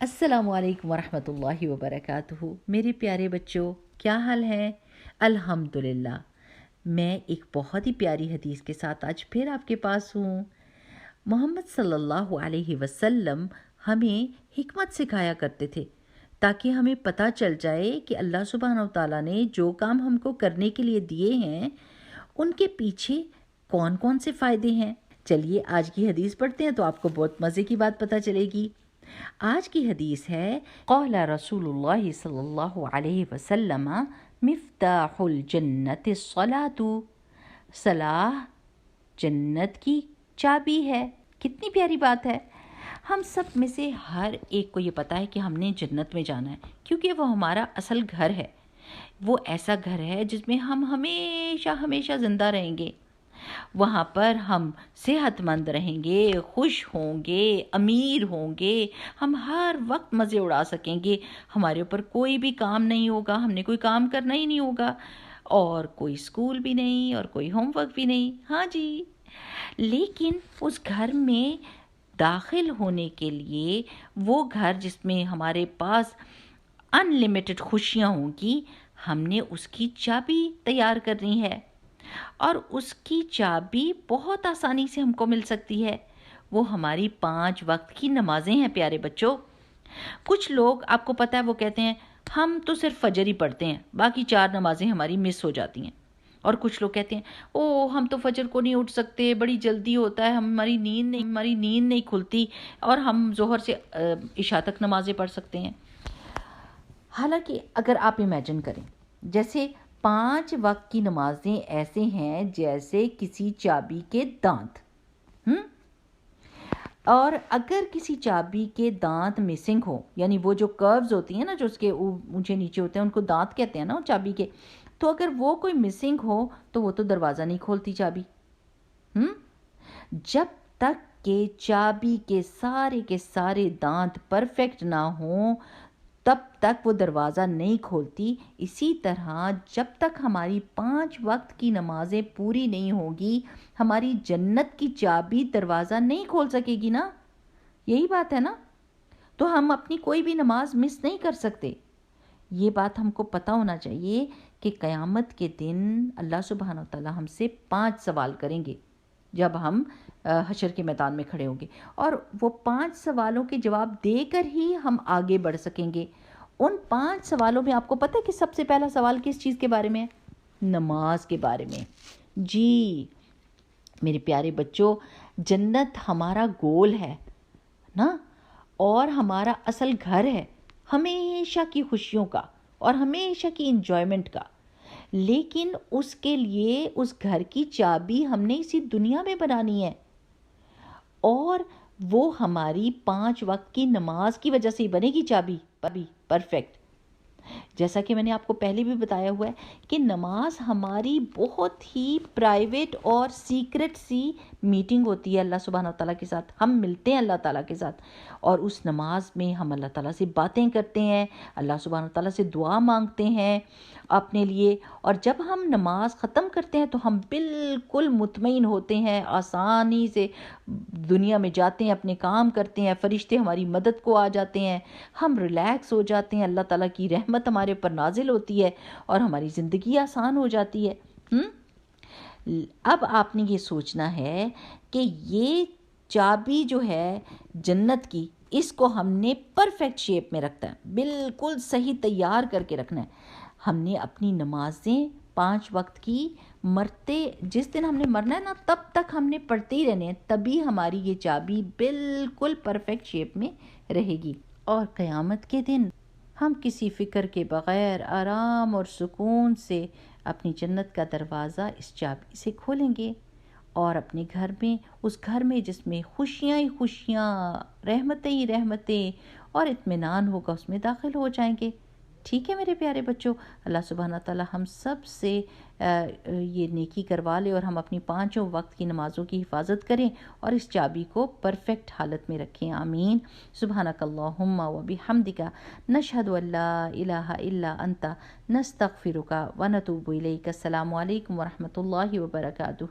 السلام علیکم ورحمۃ اللہ وبرکاتہ۔ میرے پیارے بچوں، کیا حال ہے؟ الحمدللہ۔ میں ایک بہت ہی پیاری حدیث کے ساتھ آج پھر آپ کے پاس ہوں۔ محمد صلی اللہ علیہ وسلم ہمیں حکمت سکھایا کرتے تھے تاکہ ہمیں پتہ چل جائے کہ اللہ سبحانہ و تعالیٰ نے جو کام ہم کو کرنے کے لیے دیے ہیں ان کے پیچھے کون کون سے فائدے ہیں۔ چلیے آج کی حدیث پڑھتے ہیں تو آپ کو بہت مزے کی بات پتہ چلے گی۔ آج کی حدیث ہے قال رسول اللہ صلی اللہ علیہ وسلم مفتاح الجنت الصلاۃ، صلاح جنت کی چابی ہے۔ کتنی پیاری بات ہے۔ ہم سب میں سے ہر ایک کو یہ پتا ہے کہ ہم نے جنت میں جانا ہے، کیونکہ وہ ہمارا اصل گھر ہے۔ وہ ایسا گھر ہے جس میں ہم ہمیشہ ہمیشہ زندہ رہیں گے۔ وہاں پر ہم صحت مند رہیں گے، خوش ہوں گے، امیر ہوں گے، ہم ہر وقت مزے اڑا سکیں گے۔ ہمارے اوپر کوئی بھی کام نہیں ہوگا، ہم نے کوئی کام کرنا ہی نہیں ہوگا، اور کوئی اسکول بھی نہیں اور کوئی ہوم ورک بھی نہیں۔ ہاں جی، لیکن اس گھر میں داخل ہونے کے لیے، وہ گھر جس میں ہمارے پاس ان لمیٹڈ خوشیاں ہوں گی، ہم نے اس کی چابی تیار کرنی ہے، اور اس کی چابی بہت آسانی سے ہم کو مل سکتی ہے۔ وہ ہماری 5 وقت کی نمازیں ہیں پیارے بچوں۔ کچھ لوگ، آپ کو پتہ ہے، وہ کہتے ہیں ہم تو صرف فجر ہی پڑھتے ہیں، باقی 4 نمازیں ہماری مس ہو جاتی ہیں۔ اور کچھ لوگ کہتے ہیں ہم تو فجر کو نہیں اٹھ سکتے، بڑی جلدی ہوتا ہے، ہماری نیند نہیں کھلتی، اور ہم ظہر سے عشاء تک نمازیں پڑھ سکتے ہیں۔ حالانکہ اگر آپ امیجن کریں، جیسے 5 وقت کی نمازیں ایسے ہیں جیسے کسی چابی کے دانت، اور اگر کسی چابی کے دانت مسنگ ہو، یعنی وہ جو کروز ہوتی ہیں نا، جو اس کے اونچے نیچے ہوتے ہیں، ان کو دانت کہتے ہیں نا چابی کے، تو اگر وہ کوئی مسنگ ہو تو وہ تو دروازہ نہیں کھولتی چابی۔ جب تک کہ چابی کے سارے دانت پرفیکٹ نہ ہوں تب تک وہ دروازہ نہیں کھولتی۔ اسی طرح جب تک ہماری 5 وقت کی نمازیں پوری نہیں ہوگی، ہماری جنت کی چابی دروازہ نہیں کھول سکے گی نا۔ یہی بات ہے نا۔ تو ہم اپنی کوئی بھی نماز مس نہیں کر سکتے۔ یہ بات ہم کو پتہ ہونا چاہیے کہ قیامت کے دن اللہ سبحانہ و تعالیٰ ہم سے 5 سوال کریں گے جب ہم حشر کے میدان میں کھڑے ہوں گے، اور وہ 5 سوالوں کے جواب دے کر ہی ہم آگے بڑھ سکیں گے۔ ان 5 سوالوں میں آپ کو پتہ ہے کہ سب سے پہلا سوال کس چیز کے بارے میں ہے؟ نماز کے بارے میں۔ جی میرے پیارے بچوں، جنت ہمارا گول ہے نا، اور ہمارا اصل گھر ہے، ہمیشہ کی خوشیوں کا اور ہمیشہ کی انجوائمنٹ کا۔ لیکن اس کے لیے اس گھر کی چابی ہم نے اسی دنیا میں بنانی ہے، اور وہ ہماری 5 وقت کی نماز کی وجہ سے ہی بنے گی چابی پرفیکٹ۔ جیسا کہ میں نے آپ کو پہلے بھی بتایا ہوا ہے کہ نماز ہماری بہت ہی پرائیویٹ اور سیکرٹ سی میٹنگ ہوتی ہے اللہ سبحانہ تعالیٰ کے ساتھ۔ ہم ملتے ہیں اللہ تعالیٰ کے ساتھ، اور اس نماز میں ہم اللہ تعالیٰ سے باتیں کرتے ہیں، اللہ سبحانہ تعالیٰ سے دعا مانگتے ہیں اپنے لیے، اور جب ہم نماز ختم کرتے ہیں تو ہم بالکل مطمئن ہوتے ہیں، آسانی سے دنیا میں جاتے ہیں، اپنے کام کرتے ہیں، فرشتے ہماری مدد کو آ جاتے ہیں، ہم ریلیکس ہو جاتے ہیں، اللہ تعالیٰ کی رحمت ہمارے اوپر نازل ہوتی ہے اور ہماری زندگی آسان ہو جاتی ہے۔ اب آپ نے یہ سوچنا ہے کہ یہ چابی جو ہے جنت کی، اس کو ہم نے پرفیکٹ شیپ میں رکھنا ہے، بالکل صحیح تیار کر کے رکھنا ہے۔ ہم نے اپنی نمازیں 5 وقت کی جس دن ہم نے مرنا ہے نا، تب تک ہم نے پڑھتے ہی رہنے ہیں، تبھی ہماری یہ چابی بالکل پرفیکٹ شیپ میں رہے گی، اور قیامت کے دن ہم کسی فکر کے بغیر آرام اور سکون سے اپنی جنت کا دروازہ اس چابی سے کھولیں گے، اور اپنے گھر میں، اس گھر میں جس میں خوشیاں ہی خوشیاں، رحمتیں ہی رحمتیں اور اطمینان ہوگا، اس میں داخل ہو جائیں گے۔ ٹھیک ہے میرے پیارے بچوں، اللہ سبحانہ تعالیٰ ہم سب سے یہ نیکی کروا لے، اور ہم اپنی 5 وقت کی نمازوں کی حفاظت کریں اور اس چابی کو پرفیکٹ حالت میں رکھیں۔ آمین۔ سبحانک اللہم و بحمدک، نشہد ان لا الہ الا انت، نستغفرک و نتوب الیک۔ السلام علیکم ورحمۃ اللہ وبرکاتہ۔